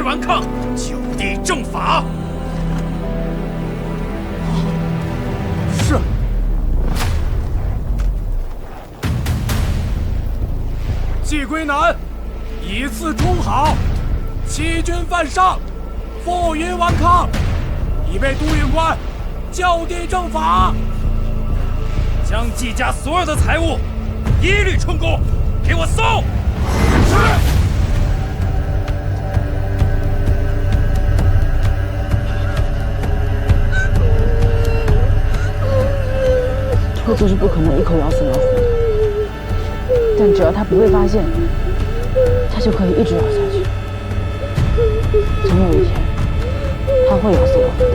顽抗，就地正法。是。季归南以次充好，欺君犯上，负隅顽抗，已被督运官就地正法。将季家所有的财物一律充公，给我搜！是。兔子是不可能一口咬死老虎的，但只要它不被发现，它就可以一直咬下去。总有一天，它会咬死老虎的。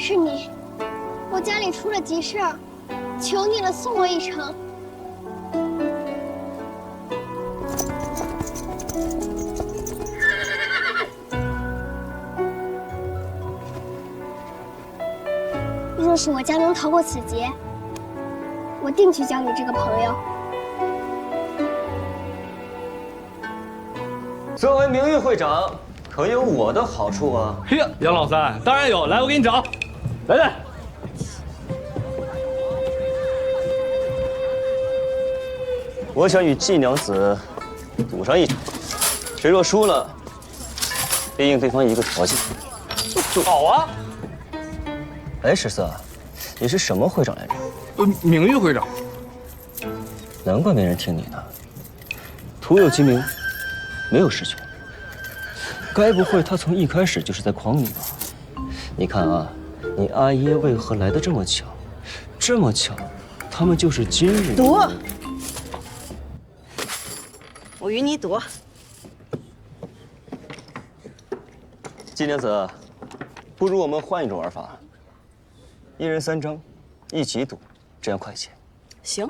是你，我家里出了急事儿，求你了，送我一程。若是我家能逃过此劫，我定去交你这个朋友。作为名誉会长，可有我的好处啊？嘿呀，杨老三，当然有，来，我给你找。来，我想与季娘子赌上一场，谁若输了，便应对方一个条件。好啊。哎，十四，你是什么会长来着？名誉会长。难怪没人听你的。徒有其名，没有实权。该不会他从一开始就是在诓你吧？你看啊。你阿耶为何来得这么巧？这么巧，他们就是今日赌。我与你赌。季娘子，不如我们换一种玩法，一人3张，一起赌，这样快些。行。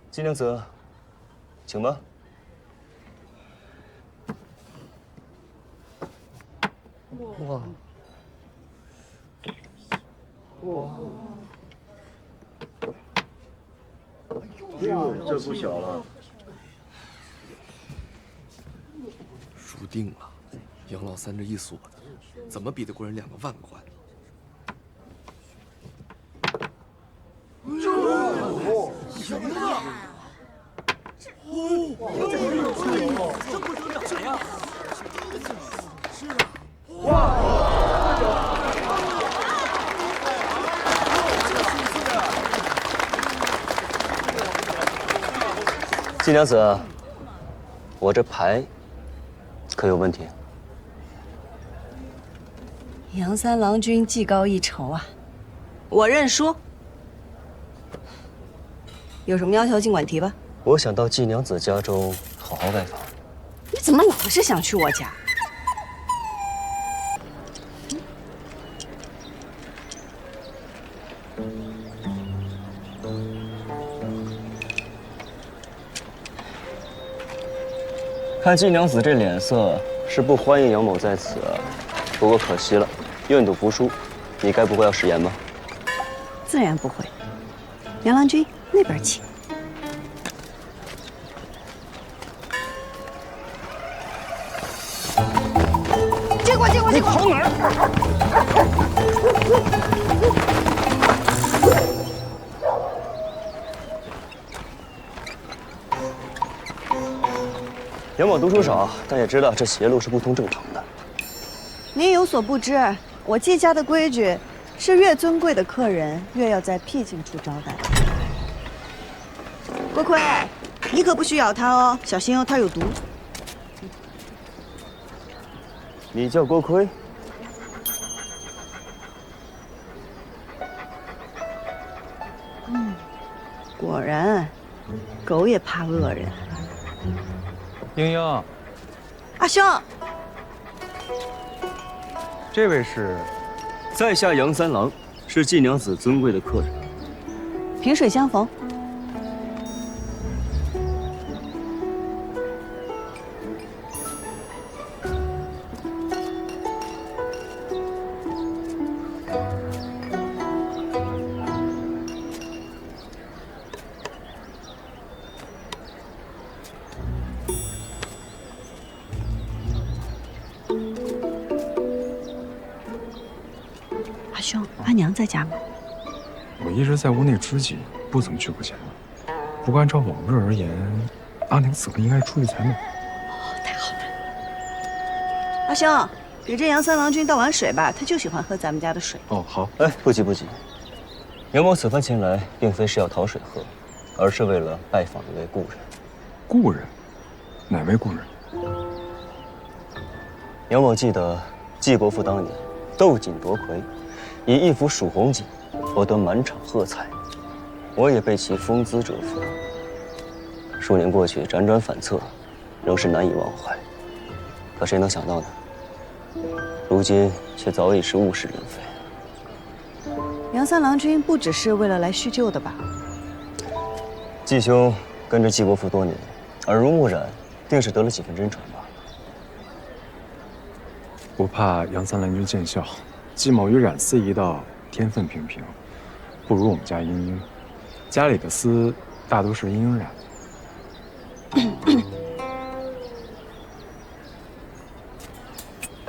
季娘子，请吧。哇！哟，这不小了。输定了，杨老三这一锁的，怎么比得过人2个万贯？行啊！这不得了谁呀？是啊！哇！季娘子，我这牌可有问题？杨三郎君技高一筹啊，我认输。有什么要求尽管提吧。我想到季娘子家中好好拜访。你怎么老是想去我家？看季娘子这脸色，是不欢迎杨某在此。不过可惜了，愿赌服输，你该不会要食言吧？自然不会。杨郎君，那边请。借过，借过，借过！跑哪儿？杨某读书少，但也知道这邪路是不通正常的。您有所不知，我季家的规矩是越尊贵的客人越要在僻静处招待。锅盔，你可不许咬它哦，小心哦，它有毒。你叫锅盔？果然，狗也怕恶人。英英，阿兄，这位是在下杨三郎，是季娘子尊贵的客人。萍水相逢。阿兄，阿娘在家吗？我一直在屋内支机，不怎么去过前门。不过按照往日而言，阿宁此刻应该出去才对。哦，太好了。阿兄，给这杨三郎君倒碗水吧，他就喜欢喝咱们家的水。哦，好。哎，不急不急，杨某此番前来，并非是要讨水喝，而是为了拜访一位故人。故人？哪位故人？杨某记得季伯父当年斗锦夺魁，以一幅蜀红锦博得满场喝彩，我也被其风姿折服。数年过去，辗转反侧，仍是难以忘怀。可谁能想到呢？如今却早已是物是人非。杨三郎君不只是为了来叙旧的吧？季兄跟着季伯父多年，耳濡目染，定是得了几分真传吧。不怕杨三郎君见笑，季某与冉丝一道天分平平，不如我们家英英。家里的丝大都是英英染。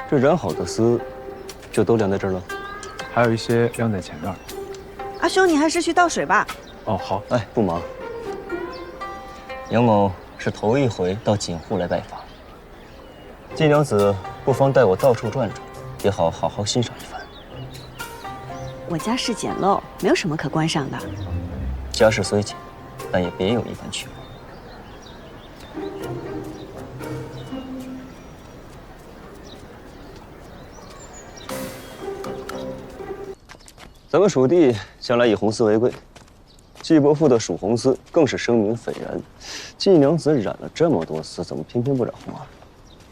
这染好的丝，就都晾在这儿了？还有一些晾在前面。阿兄，你还是去倒水吧。哦，好。哎，不忙。杨某是头一回到锦户来拜访，季娘子不妨带我到处转转，也好好好欣赏一番。我家世简陋，没有什么可观赏的。家世虽简，但也别有一番趣味。咱们蜀地向来以红丝为贵，季伯父的蜀红丝更是声名斐然。季娘子染了这么多丝，怎么偏偏不染红啊？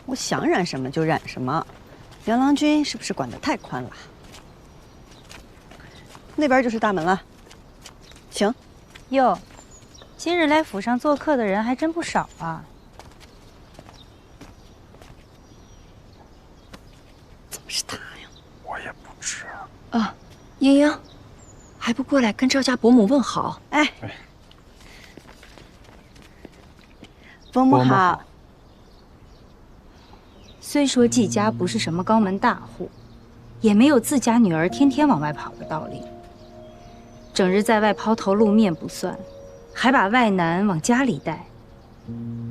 我想染什么就染什么。杨郎君是不是管得太宽了？那边就是大门了，请。哟，今日来府上做客的人还真不少啊。怎么是他呀？我也不知。啊，英英，还不过来跟赵家伯母问好？哎，伯母好。虽说季家不是什么高门大户，也没有自家女儿天天往外跑的道理。整日在外抛头露面不算，还把外男往家里带，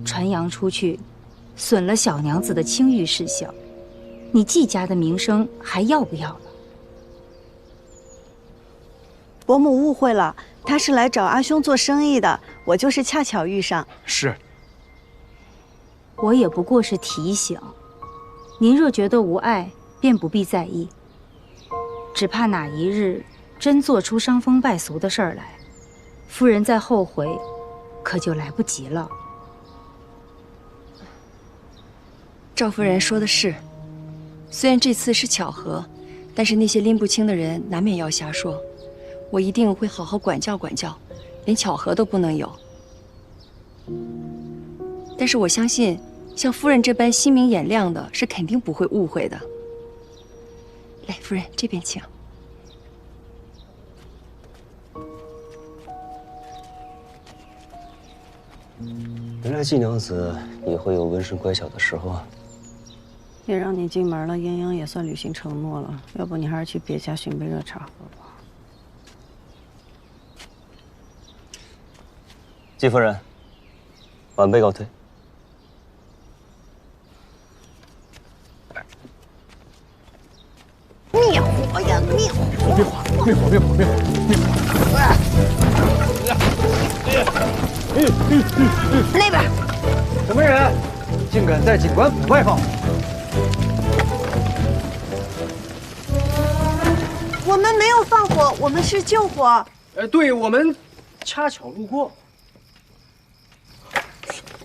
传扬出去，损了小娘子的清誉事小，你季家的名声还要不要了？伯母误会了，他是来找阿兄做生意的，我就是恰巧遇上。是。我也不过是提醒，您若觉得无碍，便不必在意。只怕哪一日真做出伤风败俗的事儿来，夫人再后悔，可就来不及了。赵夫人说的是，虽然这次是巧合，但是那些拎不清的人难免要瞎说。我一定会好好管教管教，连巧合都不能有。但是我相信，像夫人这般心明眼亮的，是肯定不会误会的。来，夫人这边请。原来季娘子也会有温顺乖巧的时候啊。也让你进门了，英英也算履行承诺了。要不你还是去别家寻杯热茶喝吧。季夫人，晚辈告退。灭火呀，灭火！别火！灭火！灭火！灭火！灭火！那边。什么人，竟敢在警官府外放火？我们没有放火，我们是救火。对，我们恰巧路过。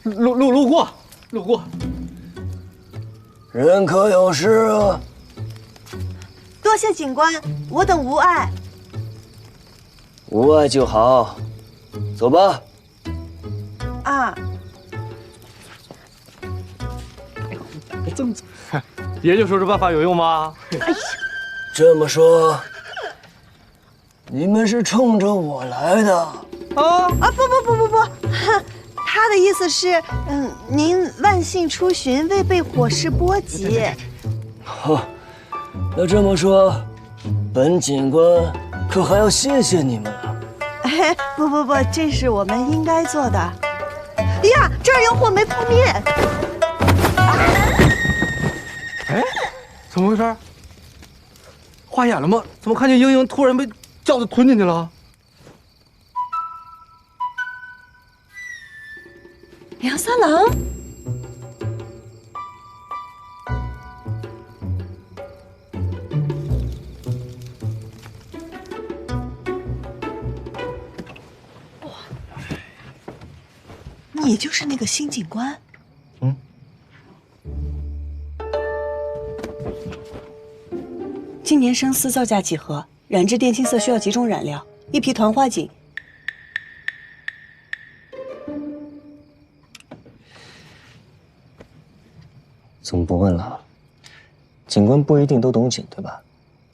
路过。人可有失啊？多谢警官，我等无碍。无碍就好，走吧。啊。爷就说这办法有用吗？这么说，你们是冲着我来的？不，他的意思是，您万幸出巡，未被火势波及。那这么说，本警官可还要谢谢你们了。不，这是我们应该做的。呀，这儿有火没扑灭。哎，怎么回事？花眼了吗？怎么看见英英突然被轿子吞进去了？梁三郎，你就是那个新警官？今年生丝造价几何？染制靛青色需要几种染料？一匹团花锦。怎么不问了？警官不一定都懂锦，对吧？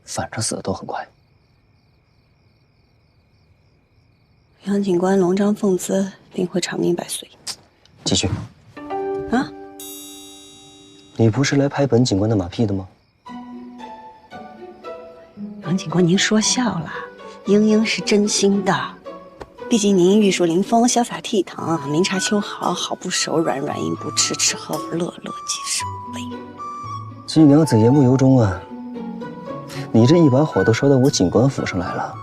反正死的都很快。杨警官龙章凤姿，定会长命百岁。继续。啊？你不是来拍本警官的马屁的吗？杨警官，您说笑了，英英是真心的。毕竟您玉树临风，潇洒倜傥，明察秋毫，好不手软，软硬不吃，吃喝乐乐即是无味。季娘子言不由衷啊！你这一把火都烧到我警官府上来了，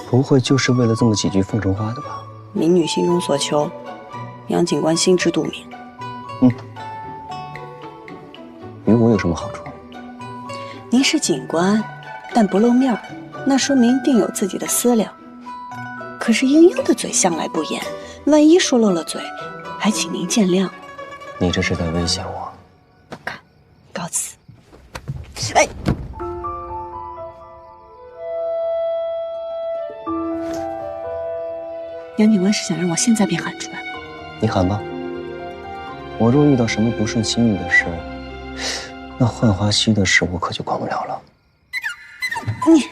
不会就是为了这么几句凤城话的吧？民女心中所求，杨警官心知肚明。与我有什么好处？您是警官，但不露面儿，那说明定有自己的思量。可是英英的嘴向来不严，万一说漏了嘴，还请您见谅。你这是在威胁我？不敢，告辞。哎，杨警官是想让我现在便喊出来吗？你喊吧。我若遇到什么不顺心意的事，那浣花溪的事我可就管不了了。你。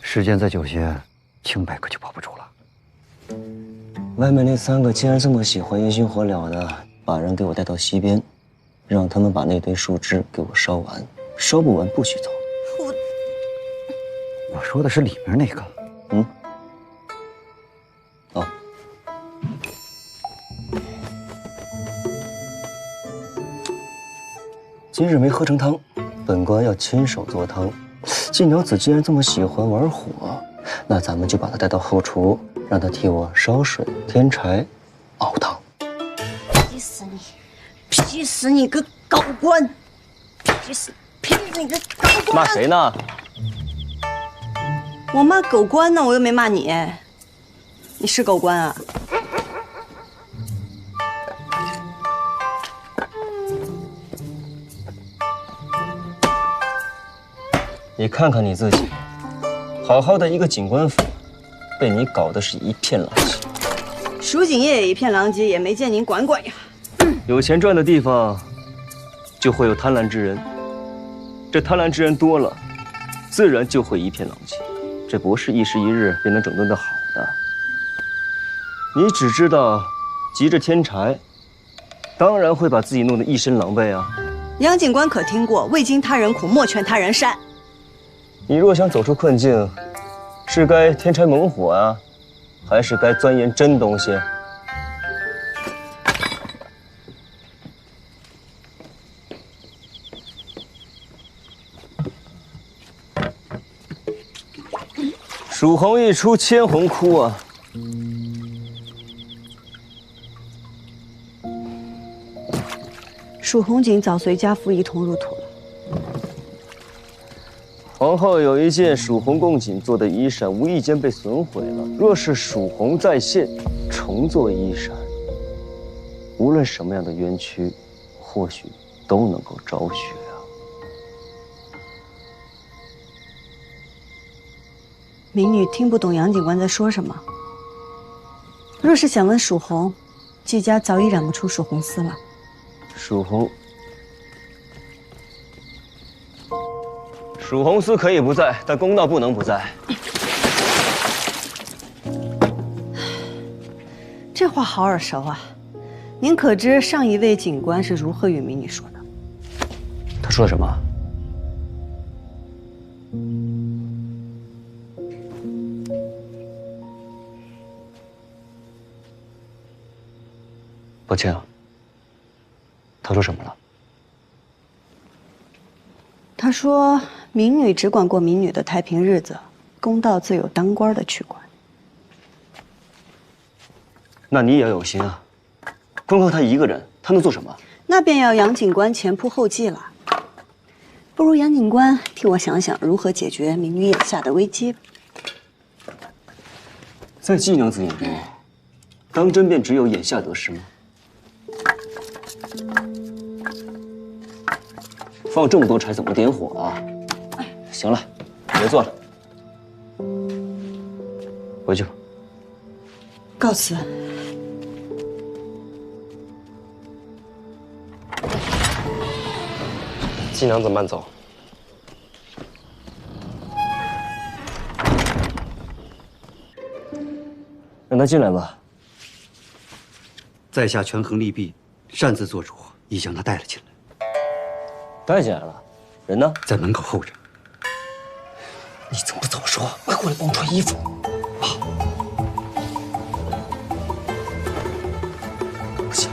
时间再久些，清白可就保不住了。外面那3个既然这么喜欢烟熏火燎的，把人给我带到溪边，让他们把那堆树枝给我烧完，烧不完不许走。我说的是里面那个。哦。今日没喝成汤，本官要亲手做汤。季娘子既然这么喜欢玩火，那咱们就把她带到后厨，让她替我烧水、添柴、熬汤。劈死你！劈死你个高官！劈死你个高官！骂谁呢？我骂狗官呢，我又没骂你。你是狗官啊？你看看你自己，好好的一个警官府，被你搞得是一片狼藉。蜀锦业也一片狼藉，也没见您管管呀。有钱赚的地方，就会有贪婪之人。这贪婪之人多了，自然就会一片狼藉。这不是一时一日便能整顿得好的。你只知道急着添柴，当然会把自己弄得一身狼狈啊。杨警官可听过“未经他人苦，莫劝他人善”。你若想走出困境，是该添柴猛火啊，还是该钻研真东西？蜀红一出，千红哭啊！蜀红锦早随家父一同入土了。皇后有一件蜀红贡锦做的衣衫，无意间被损毁了。若是蜀红再现，重做衣衫，无论什么样的冤屈，或许都能够昭雪啊。民女听不懂杨警官在说什么。若是想问蜀红，季家早已染不出蜀红丝了。蜀红丝可以不在，但公道不能不在。这话好耳熟啊！您可知上一位警官是如何与民女说的？他说什么？抱歉啊。他说什么了？他说：“民女只管过民女的太平日子，公道自有当官的去管。”那你也要有心啊！光靠他一个人，他能做什么？那便要杨警官前仆后继了。不如杨警官替我想想如何解决民女眼下的危机吧。在季娘子眼中，当真便只有眼下得失吗？放这么多柴怎么点火啊？行了，别做了，回去吧。告辞。季娘子慢走。让他进来吧。在下权衡利弊，擅自做主，已将他带了进来。带进来了，人呢？在门口候着。你怎么不早说？快过来帮我穿衣服。好。不行。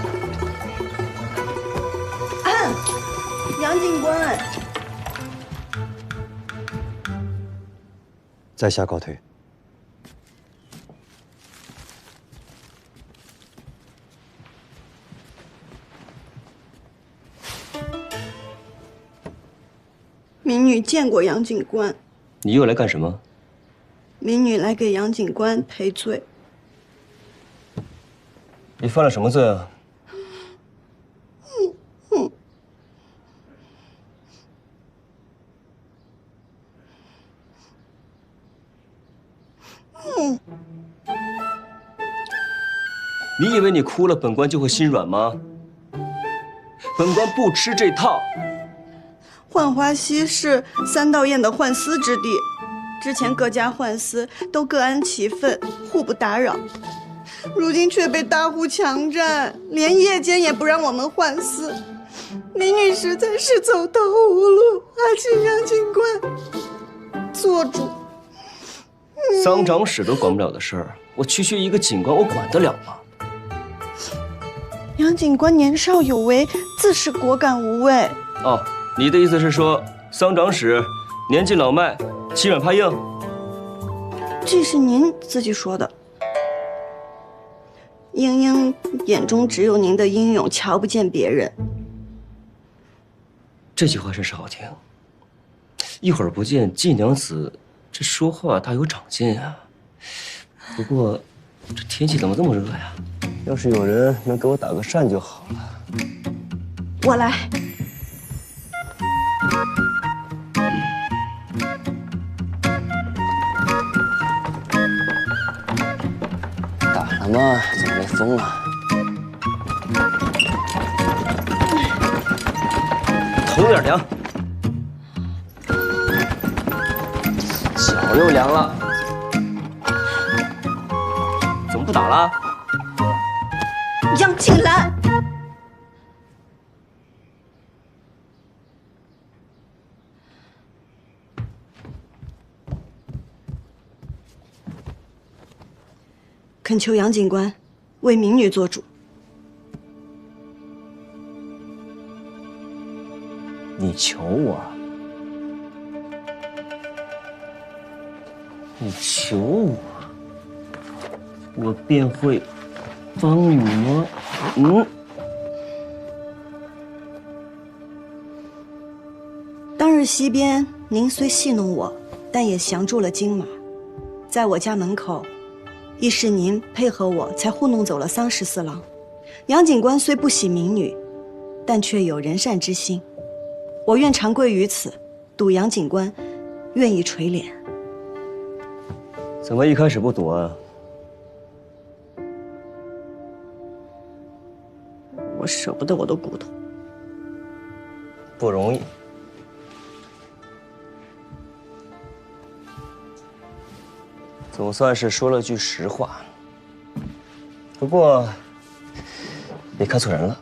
杨警官，在下告退。民女见过杨警官。你又来干什么？民女来给杨警官赔罪。你犯了什么罪啊？你以为你哭了，本官就会心软吗？本官不吃这套。浣花溪是三道堰的换丝之地，之前各家换丝都各安其分，互不打扰。如今却被大户强占，连夜间也不让我们换丝。民女实在是走投无路，请杨警官做主。桑长史都管不了的事儿，我区区一个警官，我管得了吗？杨警官年少有为，自是果敢无畏。哦，你的意思是说，桑长史年纪老迈，欺软怕硬？这是您自己说的。英英眼中只有您的英勇，瞧不见别人。这句话真是好听。一会儿不见季娘子，这说话大有长进呀。不过，这天气怎么这么热呀？要是有人能给我打个扇就好了。我来。打了吗？怎么没风啊？头有点凉，脚又凉了，怎么不打了？杨静兰，恳求杨警官为民女做主。你求我？你求我，我便会帮你吗？当日西边，您虽戏弄我，但也降住了金马。在我家门口，亦是您配合我，才糊弄走了34郎。杨警官虽不喜民女，但却有仁善之心。我愿长跪于此，赌杨警官愿意垂怜。怎么一开始不躲啊？我舍不得我的骨头。不容易。总算是说了句实话。不过，别看错人了，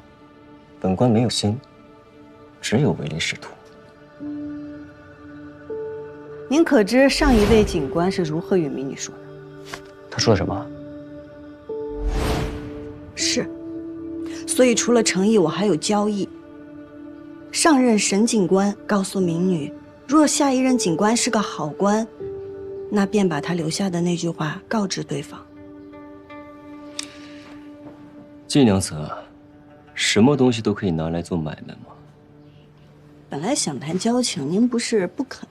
本官没有心，只有唯利是图。您可知上一位警官是如何与民女说的？他说了什么？是，所以除了诚意，我还有交易。上任沈警官告诉民女，若下一任警官是个好官，那便把他留下的那句话告知对方。季娘子，什么东西都可以拿来做买卖吗？本来想谈交情，您不是不肯吗？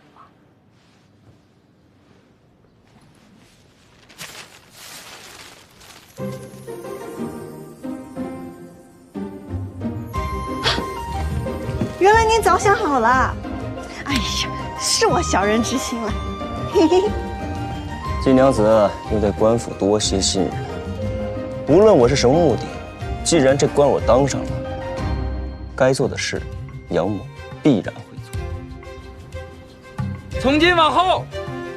原来您早想好了。哎呀，是我小人之心了。嘿嘿。季娘子应对官府多些信任。无论我是什么目的，既然这官我当上了，该做的事，杨某必然会做。从今往后，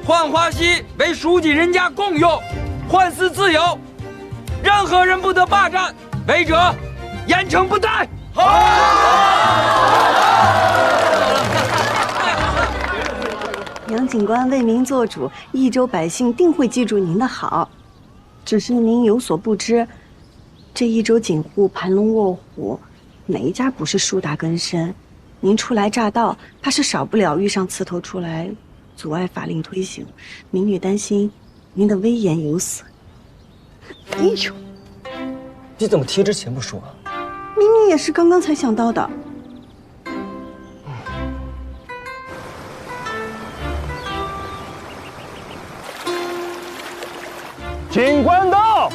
浣花溪为书记人家共用，浣丝自有，任何人不得霸占，违者严惩不贷。杨警官为民做主，益州百姓定会记住您的好。只是您有所不知，这益州警户盘龙卧虎，哪一家不是树大根深？您初来乍到，怕是少不了遇上刺头出来阻碍法令推行。民女担心您的威严有损。哎呦，你怎么提之前不说啊？民女也是刚刚才想到的。警官到！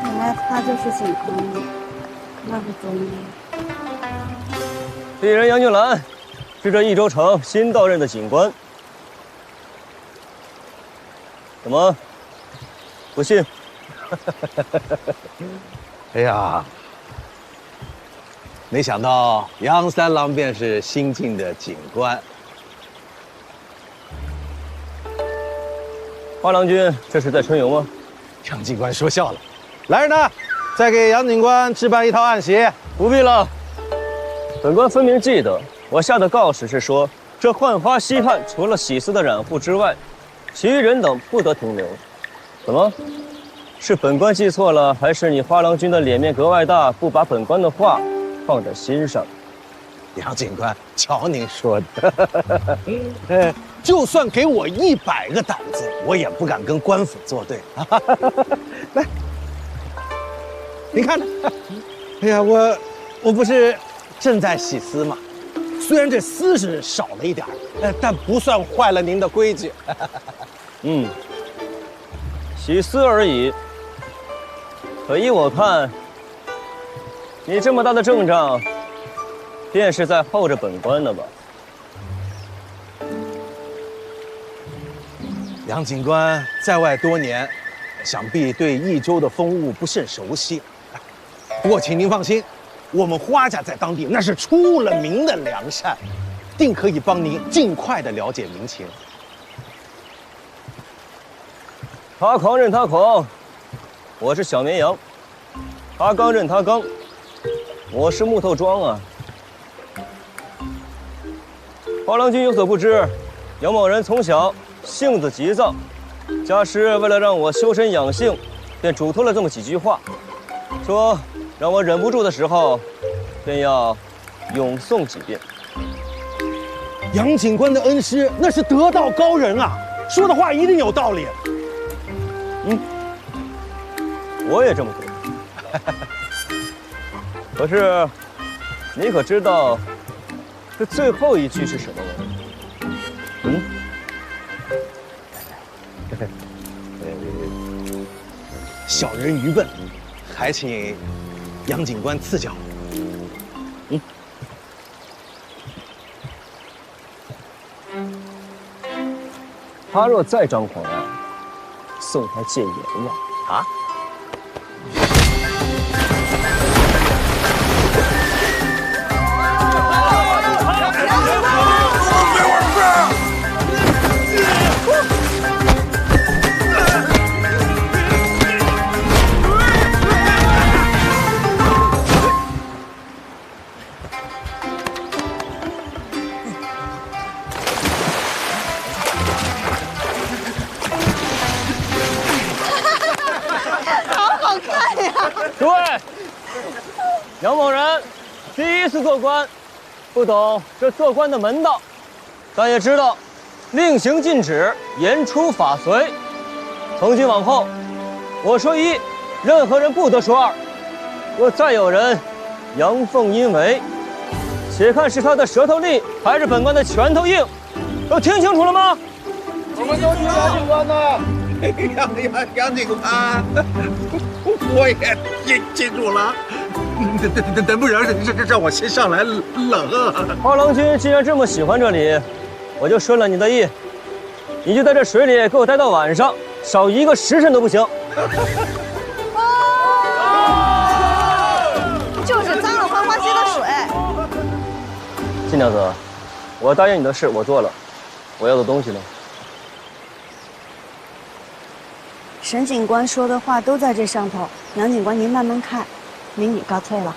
原来他就是警官吗？那不中意。鄙人杨俊兰，是这益州城新到任的警官。怎么，不信？哎呀！没想到杨三郎便是新晋的警官。花郎君，这是在春游吗？杨警官说笑了。来人呐，再给杨警官置办一套案席。不必了，本官分明记得，我下的告示是说，这浣花溪畔除了喜司的染户之外，其余人等不得停留。怎么？是本官记错了，还是你花郎君的脸面格外大，不把本官的话放在心上？杨警官，瞧您说的，就算给我100个胆子，我也不敢跟官府作对。来，您看着，哎呀，我不是正在洗丝吗？虽然这丝是少了一点，但不算坏了您的规矩。洗丝而已。可依我看，你这么大的阵仗，便是在候着本官的吧？杨警官在外多年，想必对益州的风物不甚熟悉。不过，请您放心，我们花家在当地那是出了名的良善，定可以帮您尽快的了解民情。他狂认他狂，我是小绵羊；他刚认他刚，我是木头桩啊。花郎君有所不知，杨某人从小性子急躁，家师为了让我修身养性，便嘱托了这么几句话，说让我忍不住的时候，便要咏诵几遍。杨警官的恩师那是得道高人啊，说的话一定有道理。我也这么觉得。可是，你可知道这最后一句是什么文？小人愚笨，还请杨警官赐教。他若再张狂啊，送他戒阎王啊！诸位，杨某人第一次做官，不懂这做官的门道，但也知道令行禁止，言出法随。从今往后，我说一，任何人不得说二。若再有人阳奉阴违，且看是他的舌头利，还是本官的拳头硬。都听清楚了吗？我们都听杨警官的。杨警官，我也记住了。不然让我先上来冷啊！花郎君既然这么喜欢这里，我就顺了你的意，你就在这水里给我待到晚上，少一个时辰都不行。就是脏了浣花溪的水。金娘子，我答应你的事我做了，我要的东西呢？沈警官说的话都在这上头，杨警官您慢慢看，民女告退了。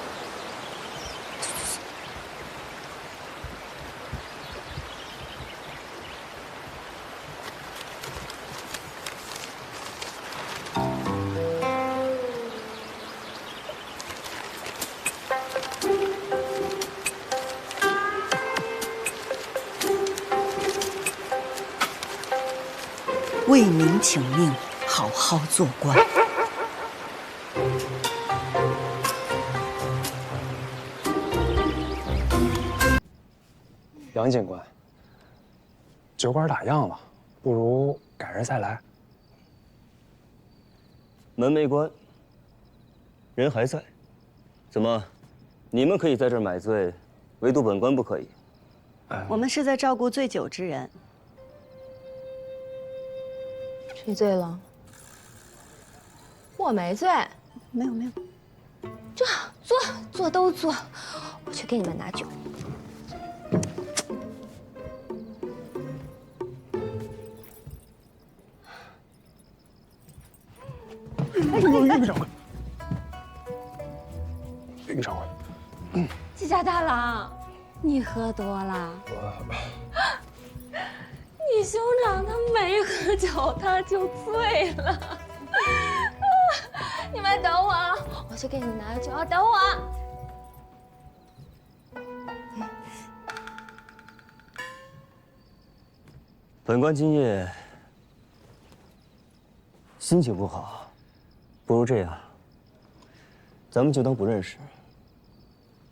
为民请命，好好做官。杨警官，酒馆打烊了，不如改日再来。门没关，人还在。怎么，你们可以在这儿买醉，唯独本官不可以？我们是在照顾醉酒之人。谁醉了？我没醉。没有。这坐都坐，我去给你们拿酒。玉掌柜，玉掌柜，季家大郎，你喝多了。你兄长他没喝酒，他就醉了。你们等我啊，我去给你拿酒，等我。本官今夜心情不好，不如这样，咱们就当不认识，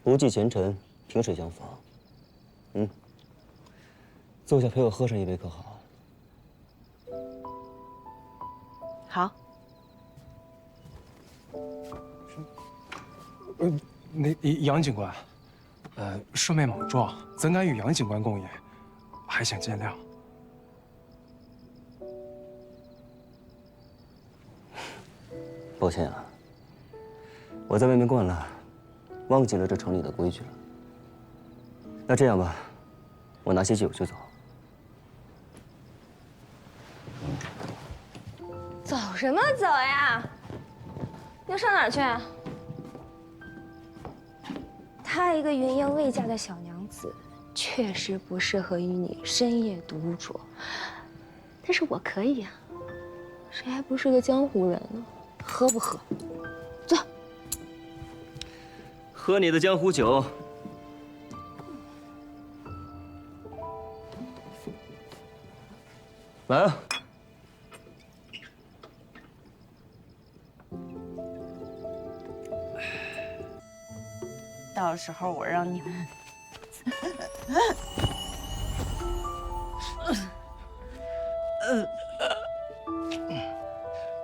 不计前尘，萍水相逢。坐下陪我喝上一杯，可好？好。那杨警官，顺妹莽撞，怎敢与杨警官共饮？还请见谅。抱歉啊，我在外面惯了，忘记了这城里的规矩了。那这样吧，我拿些酒就走。走什么走呀？要上哪儿去？她一个云英未嫁的小娘子，确实不适合与你深夜独酌。但是我可以呀，谁还不是个江湖人呢？喝不喝？坐。喝你的江湖酒。来啊！到时候我让你们。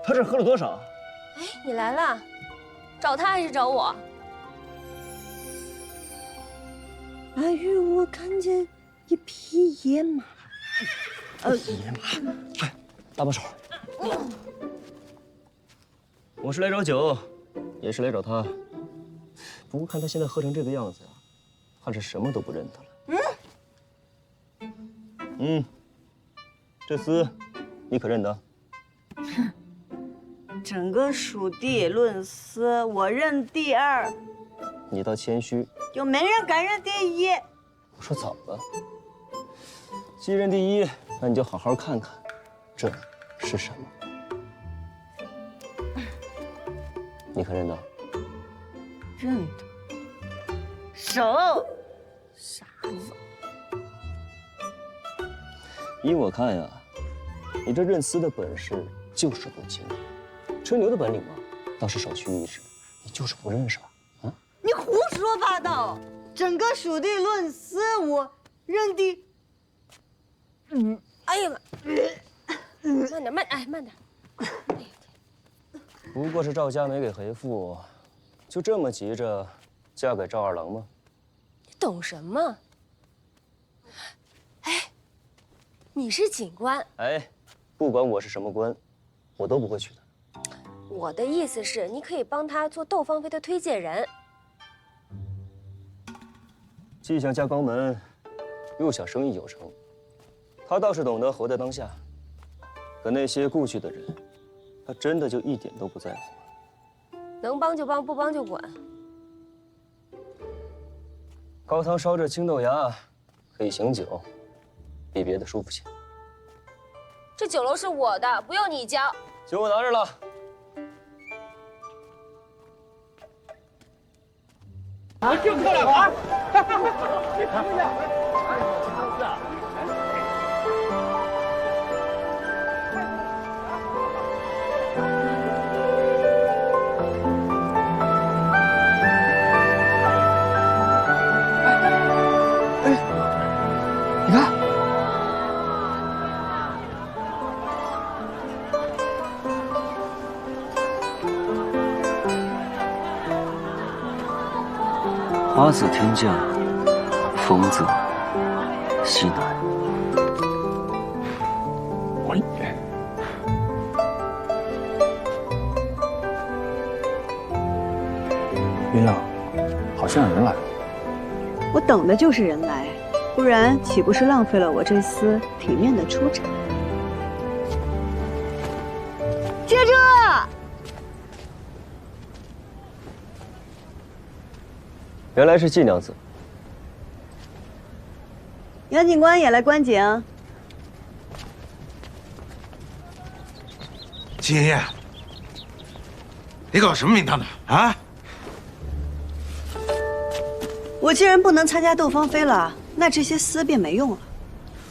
他这喝了多少？哎，你来了，找他还是找我？阿玉，我看见一匹野马。野马，快搭把手。我是来找酒，也是来找他。不过看他现在喝成这个样子呀，怕是什么都不认得了。嗯，这厮你可认得？整个蜀地论厮，我认第二，你倒谦虚。就没人敢认第一。我说早了，既认第一，那你就好好看看，这是什么？你可认得？认得。手，傻子。依我看呀，你这认厮的本事就是不精，吹牛的本领嘛，倒是少虚一时。你就是不认识吧？啊？你胡说八道！整个蜀地论厮，我认第。哎呀妈！慢点，慢点。不过是赵家没给回复，就这么急着嫁给赵二郎吗？你懂什么？哎，你是警官。哎，不管我是什么官，我都不会娶的。我的意思是，你可以帮他做窦芳菲的推荐人。既想嫁高门，又想生意有成，他倒是懂得活在当下。可那些故去的人，他真的就一点都不在乎吗？能帮就帮，不帮就滚。高汤烧着青豆芽，可以醒酒，比别的舒服些。这酒楼是我的，不用你交。酒我拿着了。我就客两盘。你看，花自天降，风自西南。喂，鸳鸯，好像有人来了。我等的就是人来，不然岂不是浪费了我这丝体面的出场？接着。原来是季娘子。杨警官也来观景。季爷爷，你搞什么名堂的啊？我既然不能参加窦芳菲了，那这些丝便没用了，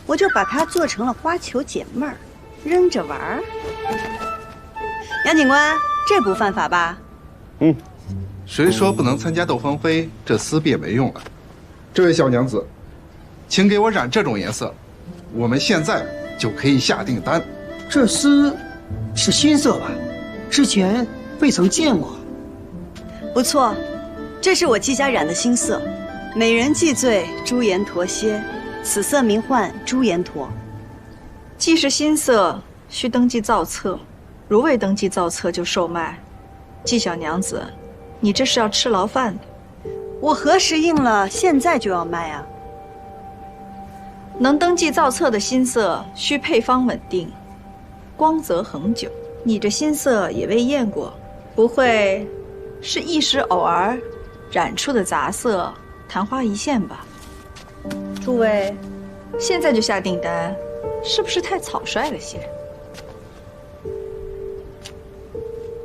我就把它做成了花球解闷儿，扔着玩儿。杨警官，这不犯法吧？嗯。谁说不能参加窦芳菲？这丝便没用了。这位小娘子，请给我染这种颜色，我们现在就可以下订单。这丝是新色吧？之前未曾见过。不错，这是我季家染的新色，美人既醉，朱颜驼歇，此色名唤朱颜驼。既是新色，需登记造册，如未登记造册就售卖。季小娘子，你这是要吃牢饭的。我何时应了，现在就要卖啊！能登记造册的新色，需配方稳定，光泽恒久。你这新色也未验过，不会是一时偶尔染出的杂色，昙花一现吧？诸位，现在就下订单，是不是太草率了些？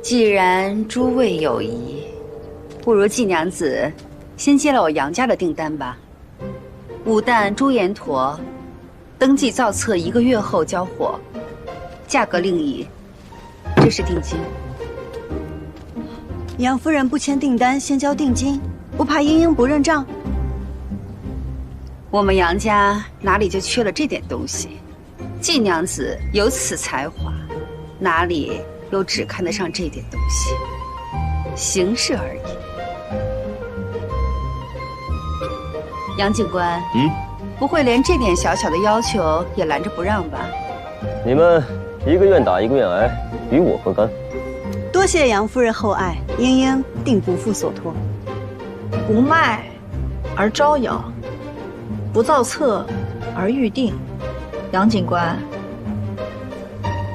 既然诸位有疑，不如季娘子先接了我杨家的订单吧。武旦朱延陀，登记造册1个月后交货，价格另议。这是定金。杨夫人不签订单先交定金，不怕英英不认账？我们杨家哪里就缺了这点东西？季娘子有此才华，哪里又只看得上这点东西？形式而已。杨警官，不会连这点小小的要求也拦着不让吧？你们一个愿打一个愿挨，与我何干？多谢杨夫人厚爱，英英定不负所托。不卖而招摇，不造册而预定。杨警官，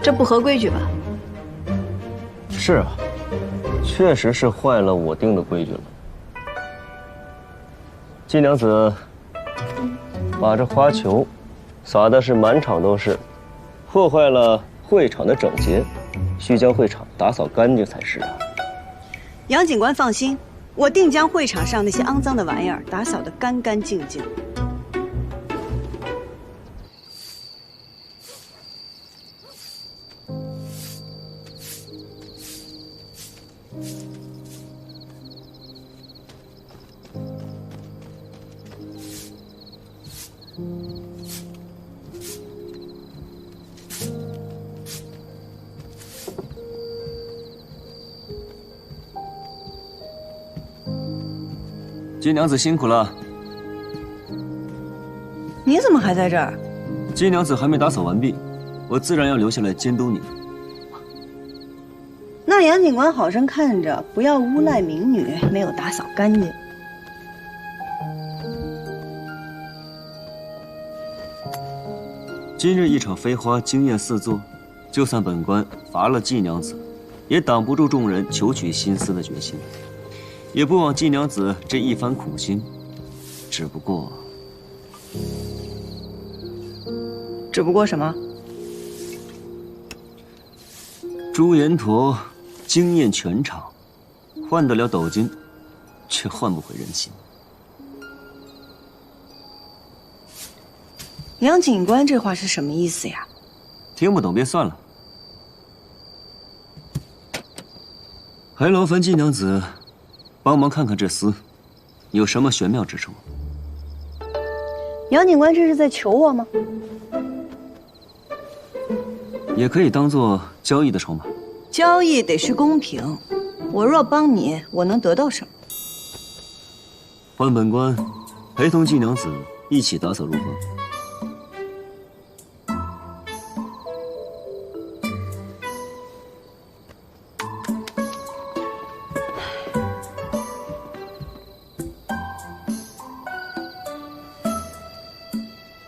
这不合规矩吧？是啊，确实是坏了我定的规矩了。季娘子把这花球撒的是满场都是，破坏了会场的整洁，需将会场打扫干净才是啊。杨警官放心，我定将会场上那些肮脏的玩意儿打扫得干干净净。季娘子辛苦了。你怎么还在这儿？季娘子还没打扫完毕，我自然要留下来监督你。那杨警官好生看着，不要诬赖民女没有打扫干净。今日一场飞花惊艳四座，就算本官罚了季娘子，也挡不住众人求取心思的决心。也不枉季娘子这一番苦心，只不过什么？朱延陀惊艳全场，换得了斗金，却换不回人心。杨警官这话是什么意思呀？听不懂别算了，还劳烦季娘子帮忙看看这厮有什么玄妙之处。杨警官这是在求我吗？也可以当做交易的筹码。交易得是公平，我若帮你，我能得到什么？换本官陪同季娘子一起打扫如何？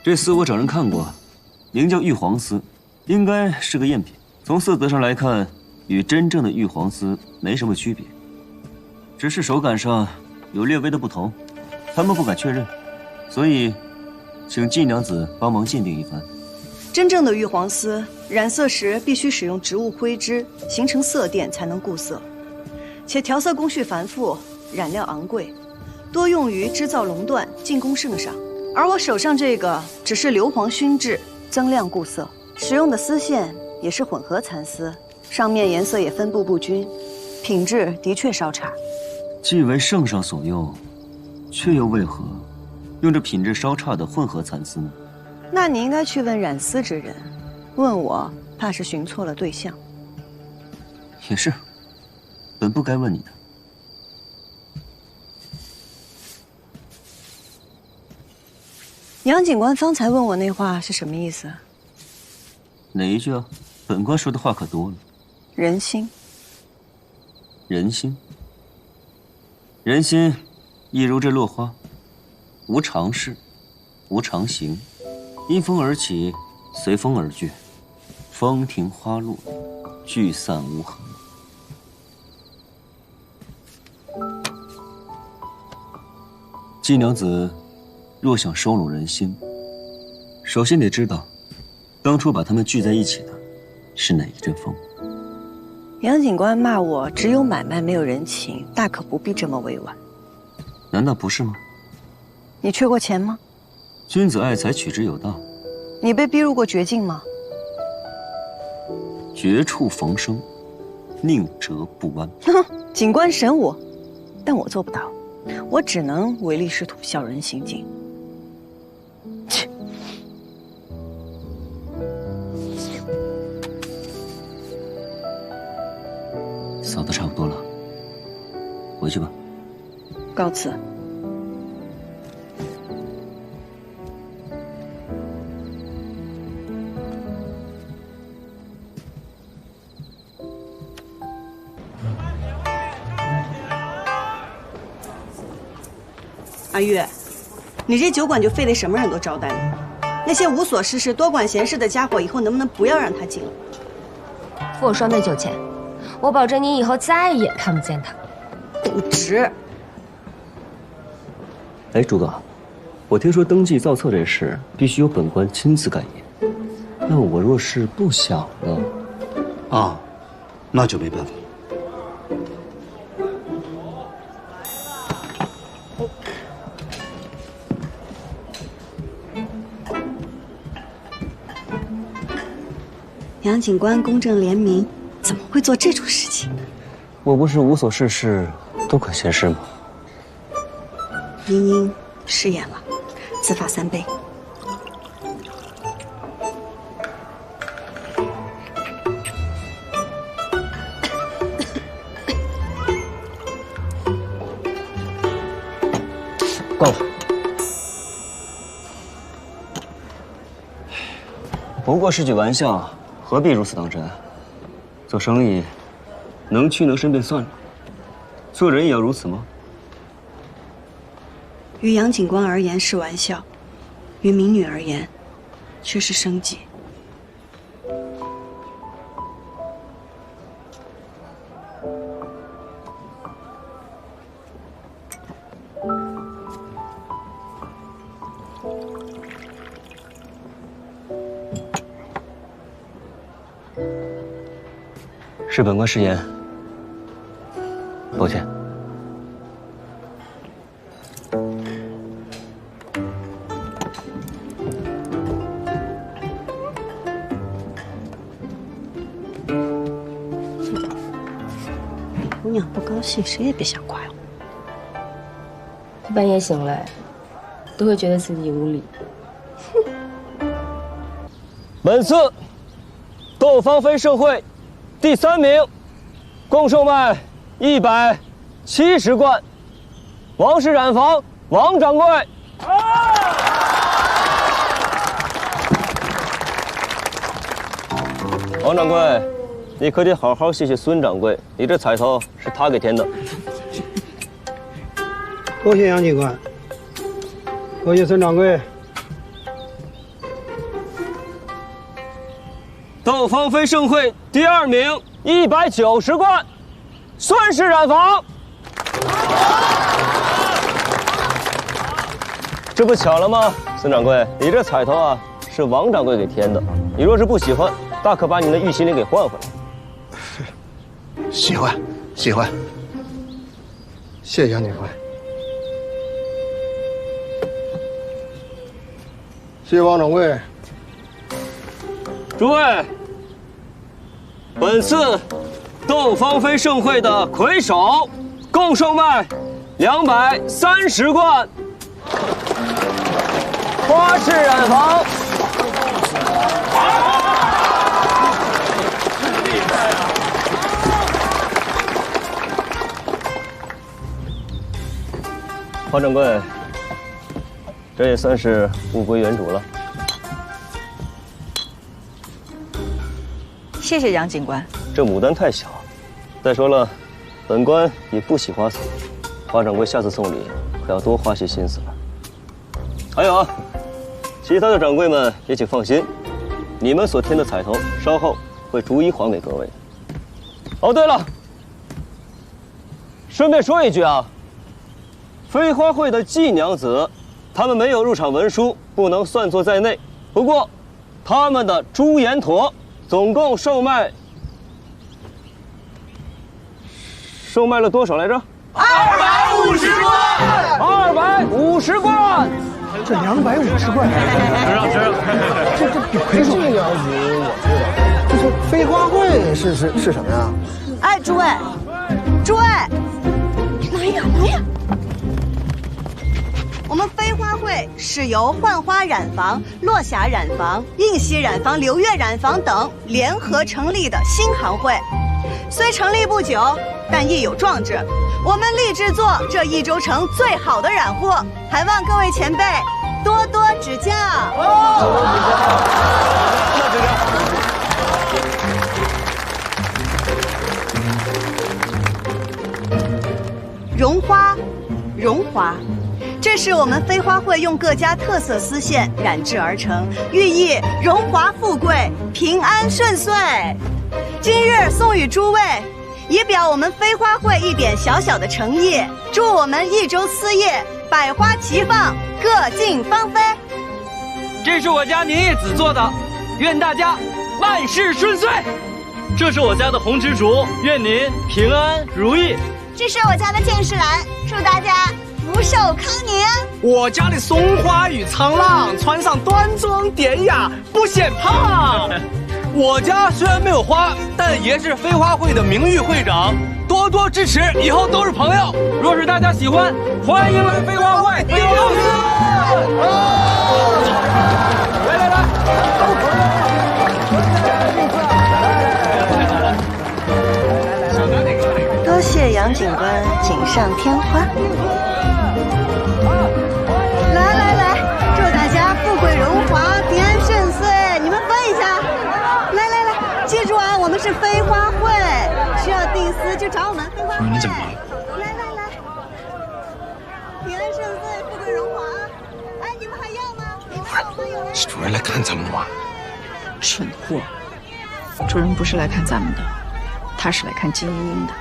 这丝我找人看过，名叫玉皇丝，应该是个赝品。从色泽上来看，与真正的玉皇丝没什么区别，只是手感上有略微的不同，他们不敢确认，所以请季娘子帮忙鉴定一番。真正的玉皇丝染色时必须使用植物灰脂形成色垫才能固色，且调色工序繁复，染料昂贵，多用于织造龙缎，进攻圣上。而我手上这个只是硫磺熏制，增亮固色，使用的丝线也是混合蚕丝，上面颜色也分布不均，品质的确稍差。既为圣上所用，却又为何用这品质稍差的混合蚕丝呢？那你应该去问染丝之人，问我怕是寻错了对象。也是，本不该问你的。杨警官方才问我那话是什么意思？哪一句啊？本官说的话可多了。人心。人心。人心，亦如这落花，无常势，无常形，因风而起，随风而去，风停花落，聚散无痕。季娘子若想收拢人心，首先得知道，当初把他们聚在一起的是哪一阵风。杨警官骂我只有买卖没有人情，大可不必这么委婉。难道不是吗？你缺过钱吗？君子爱财，取之有道。你被逼入过绝境吗？绝处逢生，宁折不弯。哼，警官审我，但我做不到，我只能唯利是图，小人行径。切！扫的差不多了，回去吧。告辞。阿月，你这酒馆就非得什么人都招待你？那些无所事事、多管闲事的家伙，以后能不能不要让他进了？付我双倍酒钱，我保证你以后再也看不见他。不值。哎，诸葛，我听说登记造册这事必须由本官亲自盖印，那我若是不想呢？啊，那就没办法。杨警官公正廉明，怎么会做这种事情？我不是无所事事，多管闲事吗？茵茵失言了，自罚3杯。够了。不过是句玩笑，何必如此当真？做生意，能屈能伸便算了，做人也要如此吗？于杨警官而言是玩笑，于民女而言，却是生计。是本官失言，抱歉。姑娘不高兴，谁也别想怪我。他半夜醒来，都会觉得自己无理。本次窦芳菲盛会第3名，共售卖170罐。王氏染坊王掌柜。王掌柜，你可得好好谢谢孙掌柜，你这彩头是他给添的。多谢杨警官，多谢孙掌柜。窦芳菲盛会第2名190罐，孙氏染坊。这不巧了吗？孙掌柜，你这彩头啊是王掌柜给添的，你若是不喜欢，大可把你的玉麒麟给换回来。喜欢，喜欢。谢谢杨警官。谢谢王掌柜。诸位，本次窦芳菲盛会的魁首，共售卖230罐。花式染坊。黄掌柜，这也算是物归原主了。谢谢杨警官。这牡丹太小，再说了，本官也不喜花草，花掌柜下次送礼可要多花些心思了。还有啊，其他的掌柜们也请放心，你们所添的彩头，稍后会逐一还给各位的。哦，对了，顺便说一句啊，飞花会的季娘子，她们没有入场文书，不能算作在内。不过，他们的朱颜驼总共售卖了多少来着？250罐。这250块。这个样子我知道。就是飞花会是什么呀？哎，诸位，来呀！我们飞花会是由幻花染坊、落霞染坊、映溪染坊、流月染坊等联合成立的新行会。虽成立不久，但亦有壮志。我们立志做这益州城最好的染货，还望各位前辈多多指教。绒花，这是我们飞花会用各家特色丝线染制而成，寓意荣华富贵、平安顺遂。今日送与诸位，以表我们飞花会一点小小的诚意，祝我们益州丝业百花齐放，各尽芳菲。这是我家年叶子做的，愿大家万事顺遂。这是我家的红蜘蛛，愿您平安如意。这是我家的剑士兰，祝大家福寿康宁。我家的松花与沧浪，穿上端庄典雅，不显胖。我家虽然没有花，但爷是飞花会的名誉会长，多多支持，以后都是朋友。若是大家喜欢，欢迎来飞花会第6次。来，多谢杨警官锦上添花。来，祝大家富贵荣华，平安顺遂。你们分一下。来，记住啊，我们是飞花会，需要订丝就找我们飞花会。你怎么了？来，平安顺遂，富贵荣华。哎，你们还要吗？是主人来看咱们的吗？蠢货！主人不是来看咱们的，他是来看金英英的。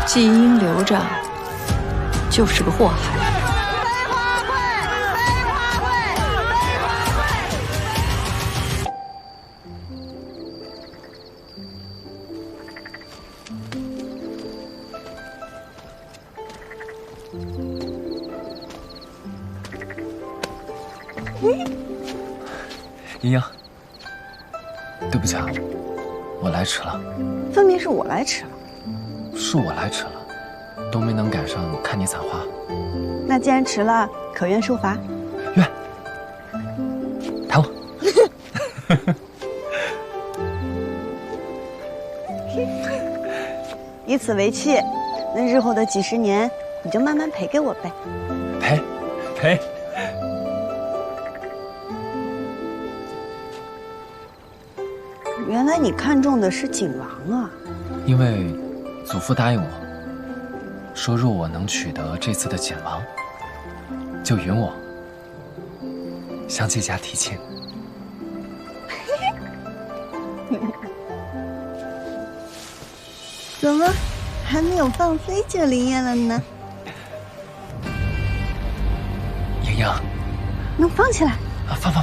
季英留着就是个祸害。英英，对不起啊，我来迟了。分明是我来迟了。是我来迟了，都没能赶上看你采花。那既然迟了，可愿受罚？愿。抬我。以此为契，那日后的几十年，你就慢慢赔给我呗。赔。原来你看中的是锦王啊！因为祖父答应我，说若我能取得这次的锦王，就允我向这家提亲。怎么还没有放飞就灵验了呢？英英，能放起来？啊，放。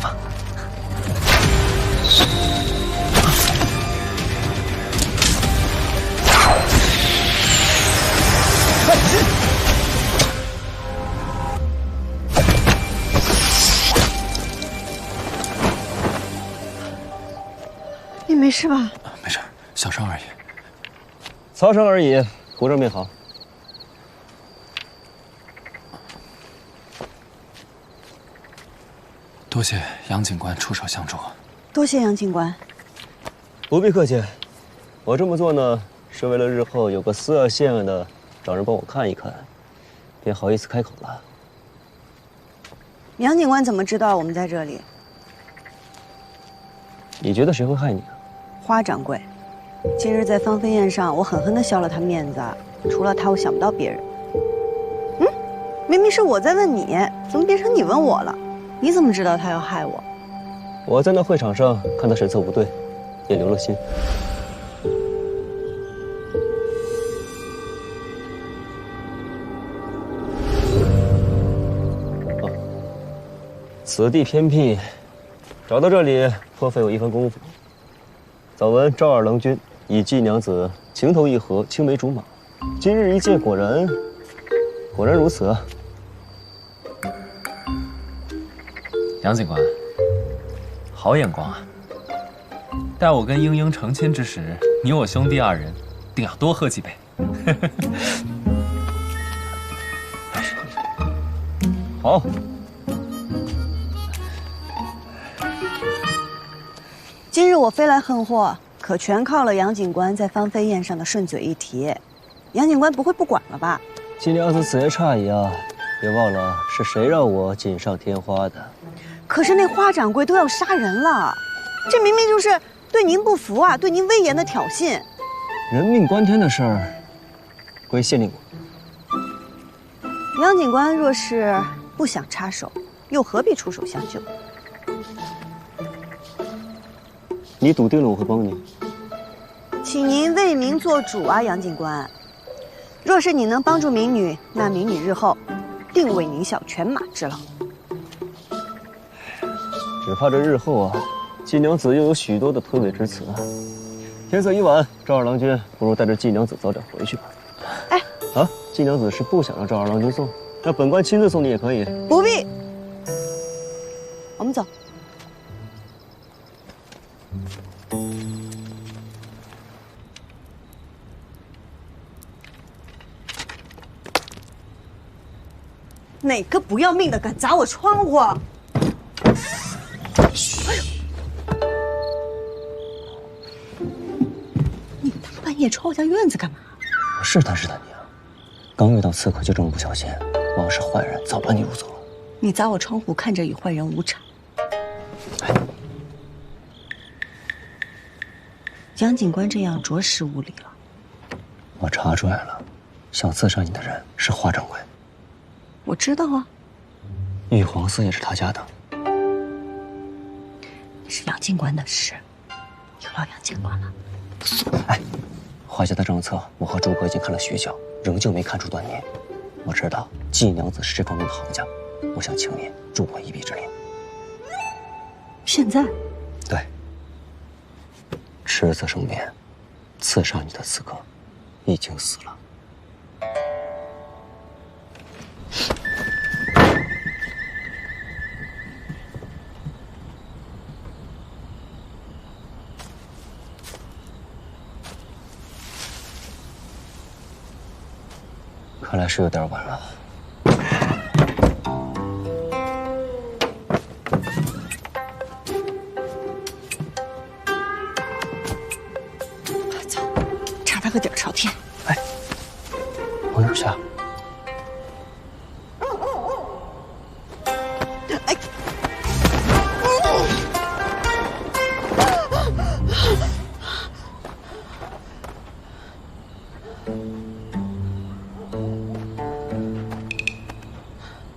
你没事吧？没事，小伤而已。擦伤而已，扶正便好。多谢杨警官出手相助。多谢杨警官。不必客气，我这么做呢，是为了日后有个丝儿线儿的找人帮我看一看，便好意思开口了。杨警官怎么知道我们在这里？你觉得谁会害你啊？花掌柜，今日在芳菲宴上，我狠狠地削了他面子，除了他，我想不到别人。明明是我在问你，怎么变成你问我了？你怎么知道他要害我？我在那会场上看他神色不对，也留了心。此地偏僻，找到这里颇费我一番功夫。早闻赵二郎君以季娘子情投意合，青梅竹马，今日一见，果然如此啊！杨警官，好眼光啊！待我跟英英成亲之时，你我兄弟二人定要多喝几杯。好。今日我飞来横祸，可全靠了杨警官在芳菲宴上的顺嘴一提。杨警官不会不管了吧？季娘子此夜诧异啊！别忘了是谁让我锦上添花的。可是那花掌柜都要杀人了，这明明就是对您不服啊，对您威严的挑衅。人命关天的事儿，归县令管。杨警官若是不想插手，又何必出手相救？你笃定了我会帮你？请您为民做主啊，杨警官。若是你能帮助民女，那民女日后定为您效犬马之劳。只怕这日后啊，季娘子又有许多的推诿之词啊。天色已晚，赵二郎君不如带着季娘子早点回去吧。哎，啊，季娘子是不想让赵二郎君送，让本官亲自送你也可以。不必，我们走。哪个不要命的敢砸我窗户？哎呦！你大半夜闯我家院子干嘛？我试探你啊！刚遇到刺客就这么不小心，我要是坏人，早把你掳走了。你砸我窗户，看着与坏人无差。杨警官这样着实无礼了。我查出来了，想刺杀你的人是华掌柜。我知道啊，玉皇寺也是他家的。那是杨警官的事，有劳杨警官了。哎，华家的政策，我和诸葛已经看了许久，仍旧没看出端倪。我知道季娘子是这方面的行家，我想请你助我一臂之力。现在？对。迟则生变，刺杀你的刺客已经死了。看来是有点晚了。走，差他个底儿朝天。哎，往哪儿去啊？哎。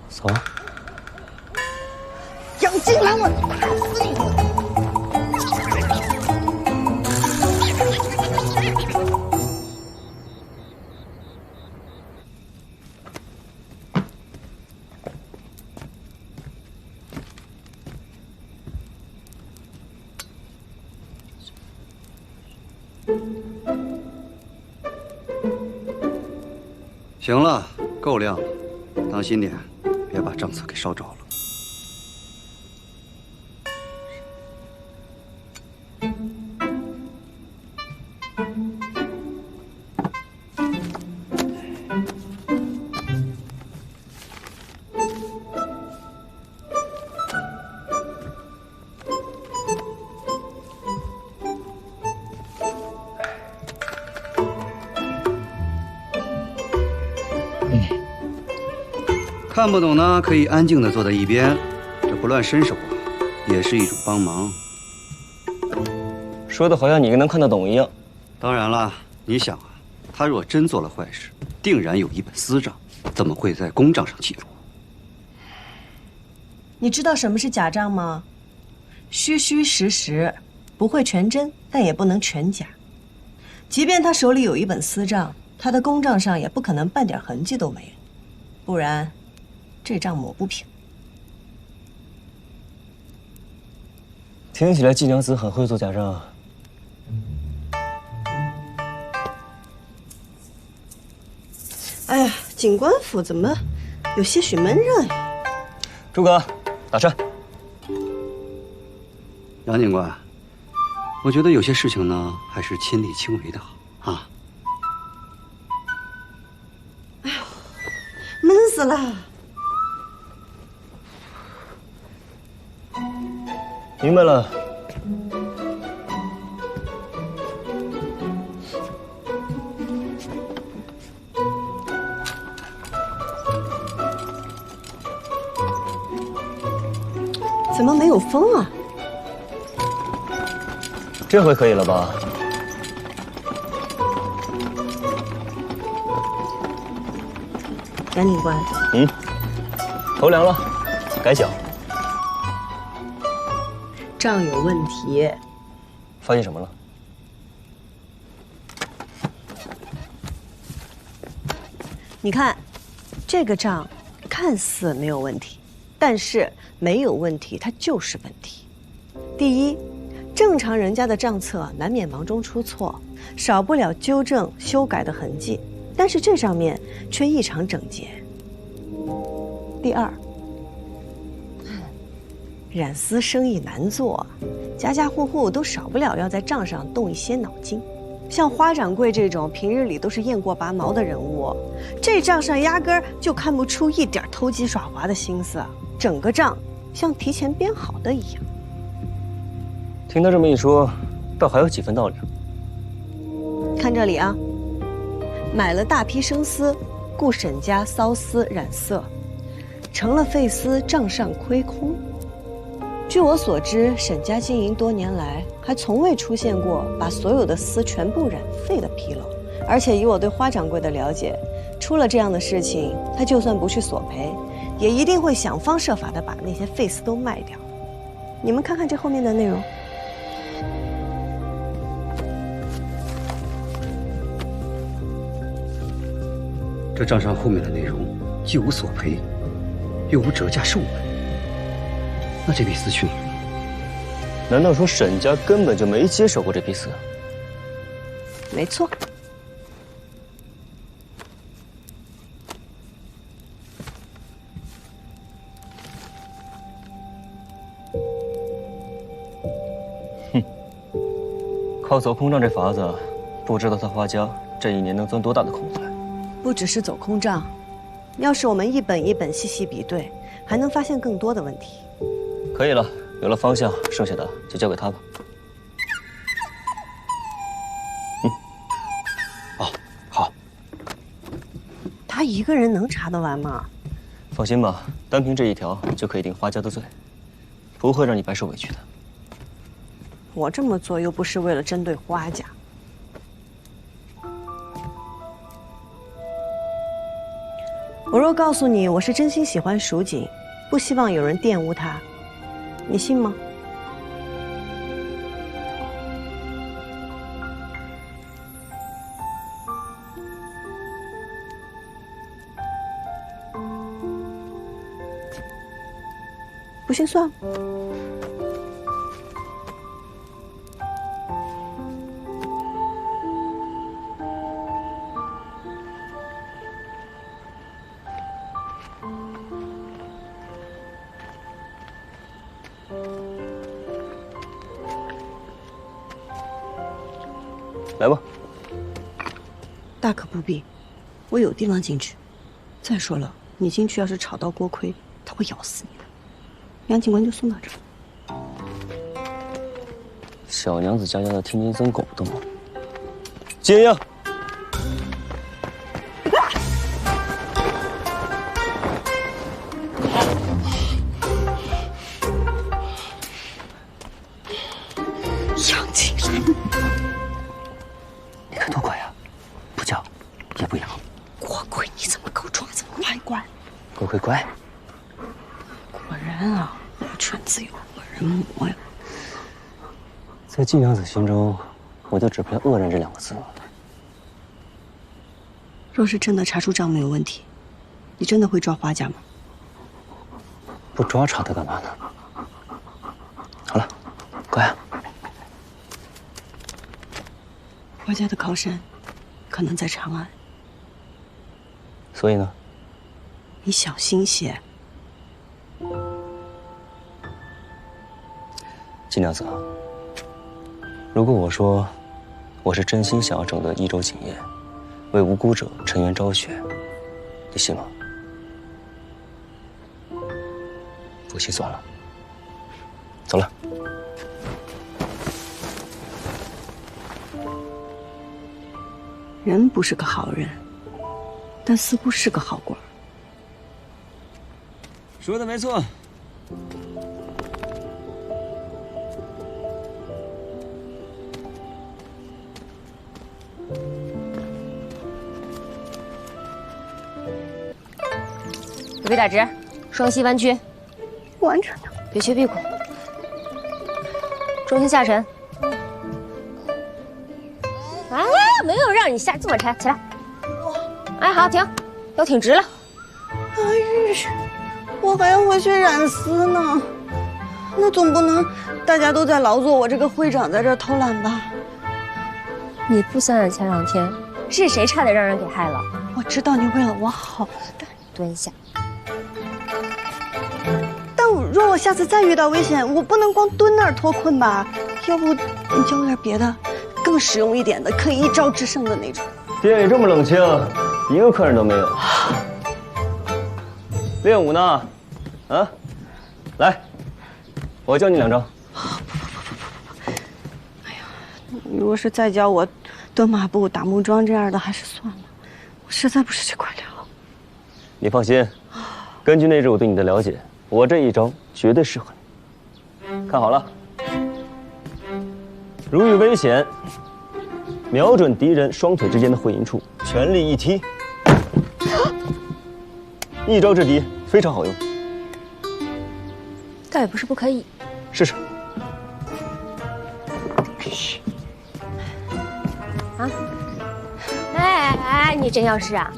走。杨金兰，我打死你！行了，够亮了，当心点，别把账册给烧着了。看不懂呢，可以安静地坐在一边，这不乱伸手啊，也是一种帮忙。说的好像你能看得懂一样。当然了，你想啊，他若真做了坏事，定然有一本私账，怎么会在公账上记录？你知道什么是假账吗？虚虚实实，不会全真，但也不能全假。即便他手里有一本私账，他的公账上也不可能半点痕迹都没有，不然这账抹不平。听起来季娘子很会做假账啊。哎呀，警官府怎么有些许闷热呀？诸葛，打岔。杨警官，我觉得有些事情呢，还是亲力亲为的好啊。哎呦，闷死了！明白了。怎么没有风啊？这回可以了吧？杨警官，头凉了，改脚。账有问题。发现什么了？你看，这个账看似没有问题，但是没有问题它就是问题。第一，正常人家的账册难免忙中出错，少不了纠正修改的痕迹，但是这上面却异常整洁。第二，染丝生意难做，家家户户都少不了要在账上动一些脑筋。像花掌柜这种平日里都是雁过拔毛的人物，这账上压根儿就看不出一点偷鸡耍滑的心思，整个账像提前编好的一样。听他这么一说，倒还有几分道理。看这里啊，买了大批生丝，雇沈家缫丝染色，成了废丝，账上亏空。据我所知，沈家经营多年来，还从未出现过把所有的丝全部染废的纰漏。而且以我对花掌柜的了解，出了这样的事情，他就算不去索赔，也一定会想方设法的把那些废丝都卖掉。你们看看这后面的内容。这账上后面的内容既无索赔，又无折价售卖，那这批丝去哪儿了？难道说沈家根本就没接手过这批丝？没错。靠走空账这法子，不知道他花家这一年能钻多大的空子来。不只是走空账，要是我们一本一本细细比对，还能发现更多的问题。可以了，有了方向，剩下的就交给他吧。哦，好。他一个人能查得完吗？放心吧，单凭这一条就可以定花家的罪，不会让你白受委屈的。我这么做又不是为了针对花家。我若告诉你我是真心喜欢蜀锦，不希望有人玷污他，你信吗？不信算了。来吧，大可不必，我有地方进去。再说了，你进去要是吵到锅盔，他会咬死你的。杨警官就送到这儿。小娘子家家的天津僧狗洞，接应。杨景仁，你看多乖呀，不叫也不咬。锅盔，你怎么给我装这么乖乖？锅盔乖。果然啊，我犬自有恶人磨呀。在季娘子心中，我就只配恶人这2个字了。若是真的查出账目有问题，你真的会抓花家吗？不抓查他干嘛呢？好了，我家的靠山可能在长安，所以呢？你小心些。金娘子，如果我说我是真心想要整顿益州锦业，为无辜者沉冤昭雪，你信吗？不信算了，走了。人不是个好人，但似乎是个好官。说的没错。手臂打直，双膝弯曲，完成了。别缺屁股，重心下沉。哎，没有让你下这么沉，起来。哎，好，停，腰挺直了。我还要回去染丝呢，那总不能大家都在劳作，我这个会长在这偷懒吧？你不想想前2天是谁差点让人给害了？我知道你为了我好，蹲下。但若我下次再遇到危险，我不能光蹲那儿脱困吧？要不你教我点别的，更实用一点的，可以一招制胜的那种。店里这么冷清，一个客人都没有。练武呢？啊，来，我教你2招。你若是再教我蹲马步、打木桩这样的，还是算了，我实在不是这块料。你放心，根据那日我对你的了解，我这一招绝对适合你。看好了，如遇危险，瞄准敌人双腿之间的会阴处，全力一踢，一招制敌，非常好用。倒也不是不可以。试试。啊！哎，你真要试啊？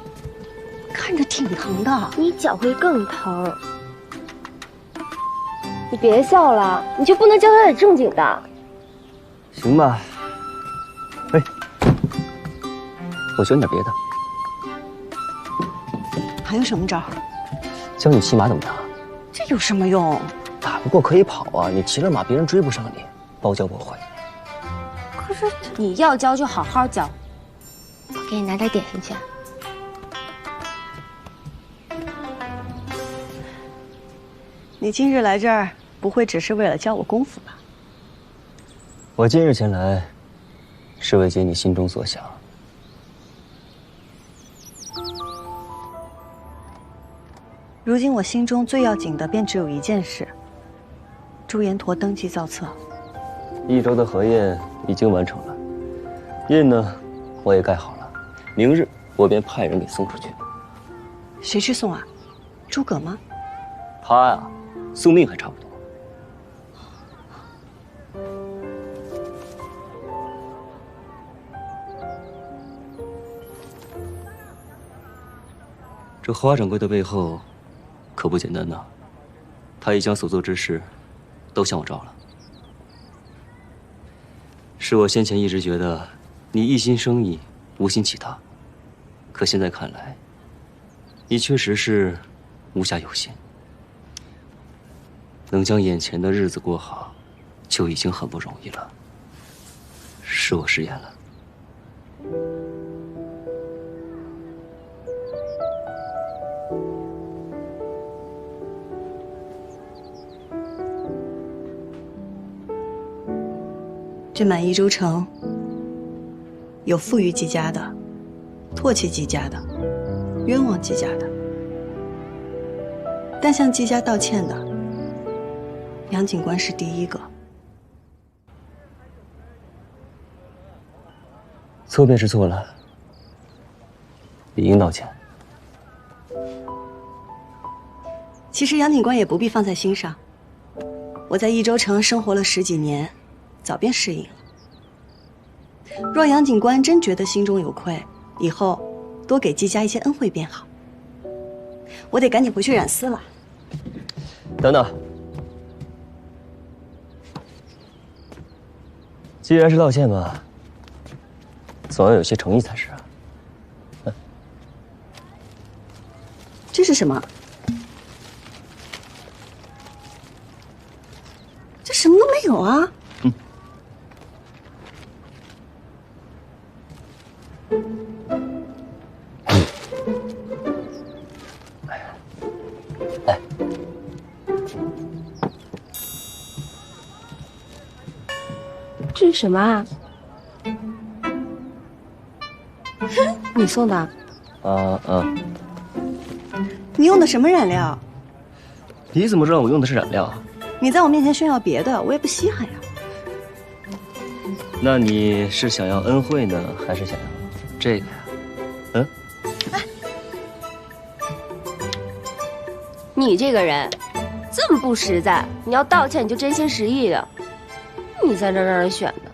看着挺疼的，你脚会更疼。你别笑了，你就不能教他点正经的？行吧。哎，我教你点别的。还有什么招？教你骑马怎么打。这有什么用？打不过可以跑啊！你骑了马，别人追不上你，包教我会。可是你要教就好好教，我给你拿点点心去。你今日来这儿，不会只是为了教我功夫吧？我今日前来，是为解你心中所想。如今我心中最要紧的便只有一件事：朱延陀登基造册。益州的河堰已经完成了，印呢，我也盖好了。明日我便派人给送出去。谁去送啊？诸葛吗？他呀，送命还差不多。这花掌柜的背后，可不简单呐。他已将所做之事，都向我招了。是我先前一直觉得你一心生意，无心其他，可现在看来，你确实是无暇有心。能将眼前的日子过好，就已经很不容易了。是我失言了。这满益州城，有负于季家的，唾弃季家的，冤枉季家的。但向季家道歉的，杨警官是第一个。错便是错了，理应道歉。其实杨警官也不必放在心上。我在益州城生活了10几年，早便适应了。若杨警官真觉得心中有愧，以后多给季家一些恩惠便好。我得赶紧回去染丝了。等等，既然是道歉嘛，总要有些诚意才是啊。这是什么？这什么都没有啊！这是什么啊？你送的？你用的什么染料？你怎么知道我用的是染料？你在我面前炫耀别的，我也不稀罕呀。那你是想要恩惠呢，还是想要这个呀？嗯？你这个人这么不实在，你要道歉你就真心实意的。你在这让人选的。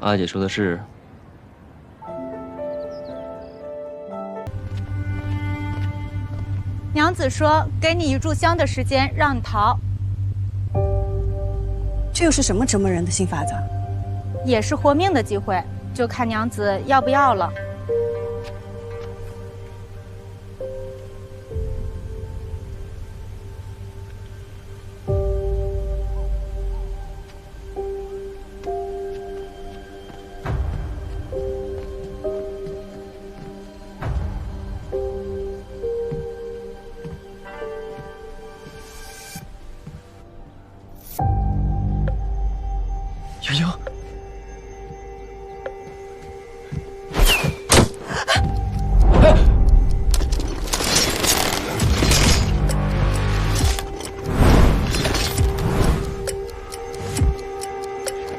阿姐说的是。娘子说：“给你一炷香的时间，让你逃。”这又是什么折磨人的新法子？也是活命的机会，就看娘子要不要了。莹莹，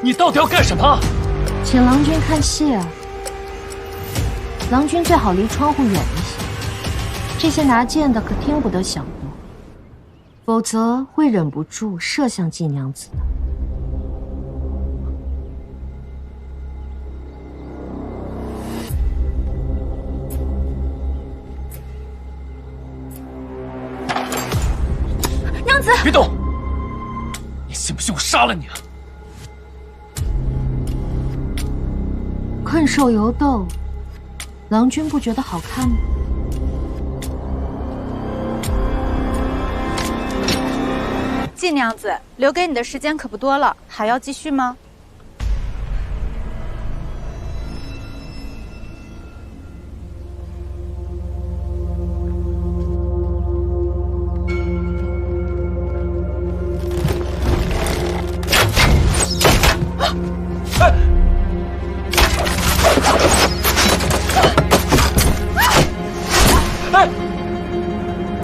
你到底要干什么？请郎君看戏啊！郎君最好离窗户远一些，这些拿剑的可听不得响动，否则会忍不住射向季娘子的。娘子，别动！你信不信我杀了你啊？困兽犹斗，郎君不觉得好看吗？季娘子，留给你的时间可不多了，还要继续吗？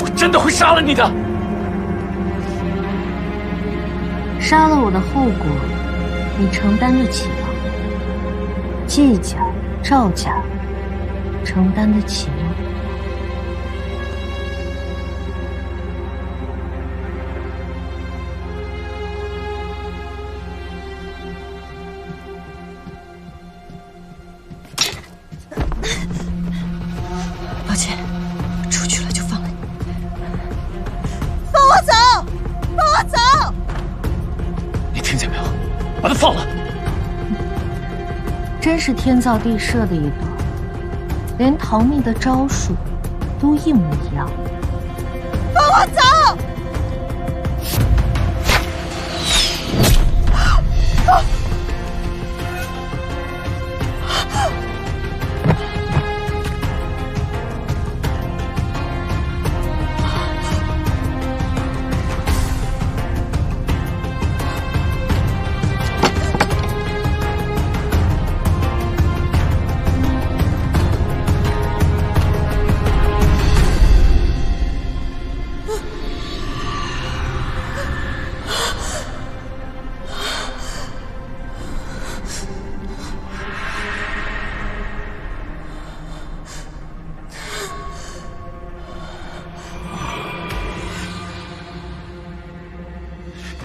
我真的会杀了你的！杀了我的后果，你承担得起吗？季家、赵家承担得起吗？抱歉，出去了就放了你。放我走！放我走！你听见没有？把他放了！真是天造地设的一对，连逃命的招数都一模一样。放我走！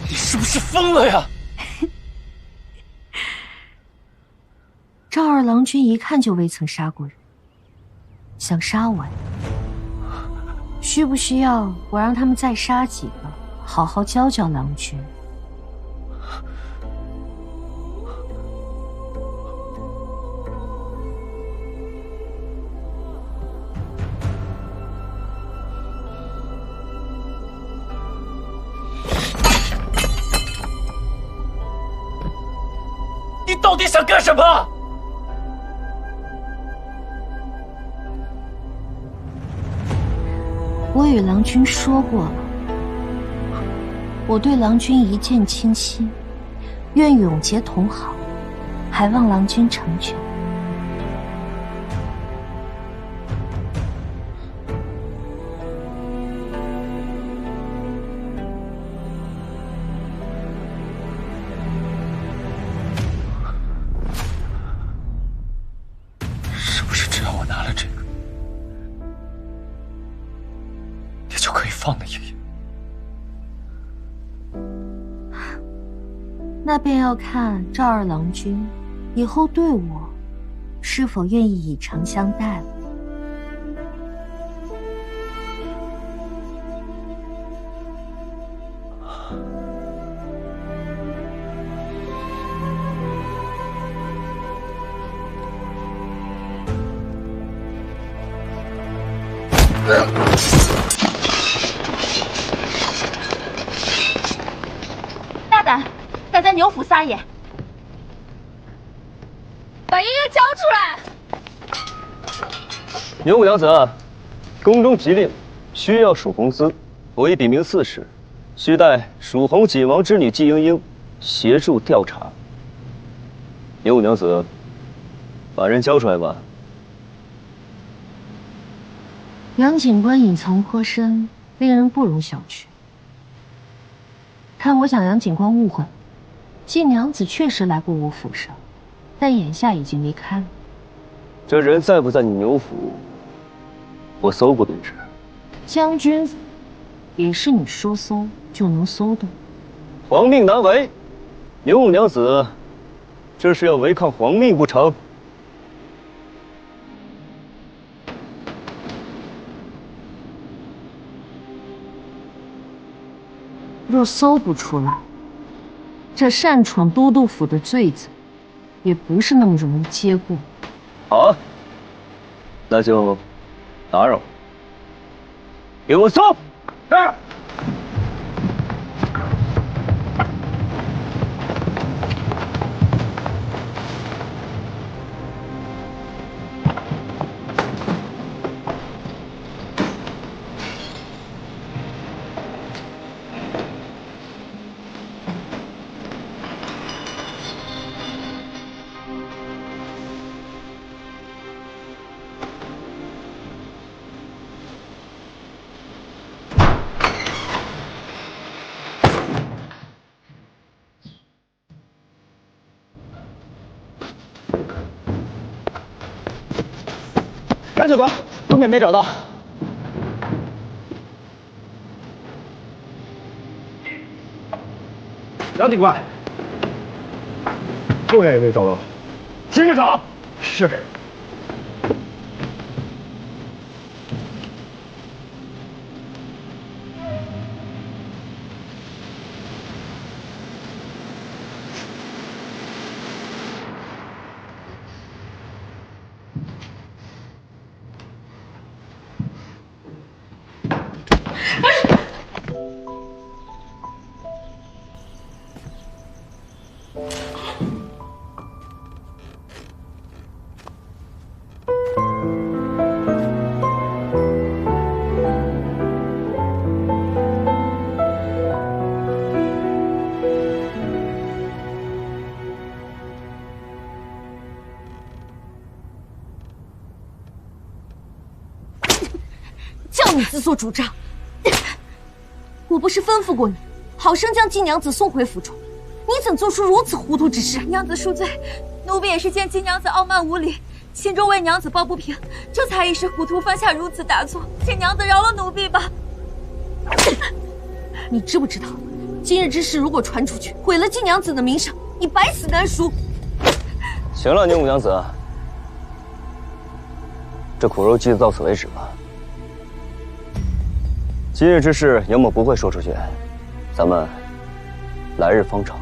你是不是疯了呀？赵二郎君一看就未曾杀过人，想杀我呀？需不需要我让他们再杀几个，好好教教郎君？到底想干什么？我与郎君说过了，我对郎君一见倾心，愿永结同好，还望郎君成全。是不是只要我拿了这个，你就可以放了莹莹？那便要看赵二郎君以后对我是否愿意以诚相待了。大胆牛府撒野！把莹莹交出来！牛五娘子，宫中急令，需要数公司，我已禀明4时，需待蜀红锦王之女季莺莺协助调查。牛五娘子，把人交出来吧。杨警官隐藏颇深，令人不容小觑。看我想杨警官误会了，季娘子确实来过我府上，但眼下已经离开了。这人在不在你牛府，我搜过便知。将军府也是你说搜就能搜的。皇命难违，牛五娘子，这是要违抗皇命不成？若搜不出来，这擅闯都督府的罪责，也不是那么容易接过。好啊，那就打扰，给我搜！是。杨警官，东面没找到。杨警官，后面也没找到。接着找。是。叫你自作主张！我不是吩咐过你，好生将季娘子送回府中，你怎做出如此糊涂之事？娘子恕罪，奴婢也是见季娘子傲慢无礼，心中为娘子抱不平，这才一时糊涂犯下如此大错，请娘子饶了奴婢吧。你知不知道，今日之事如果传出去，毁了季娘子的名声，你百死难赎。行了，牛五娘子，这苦肉计到此为止吧。今日之事，杨某不会说出去，咱们来日方长。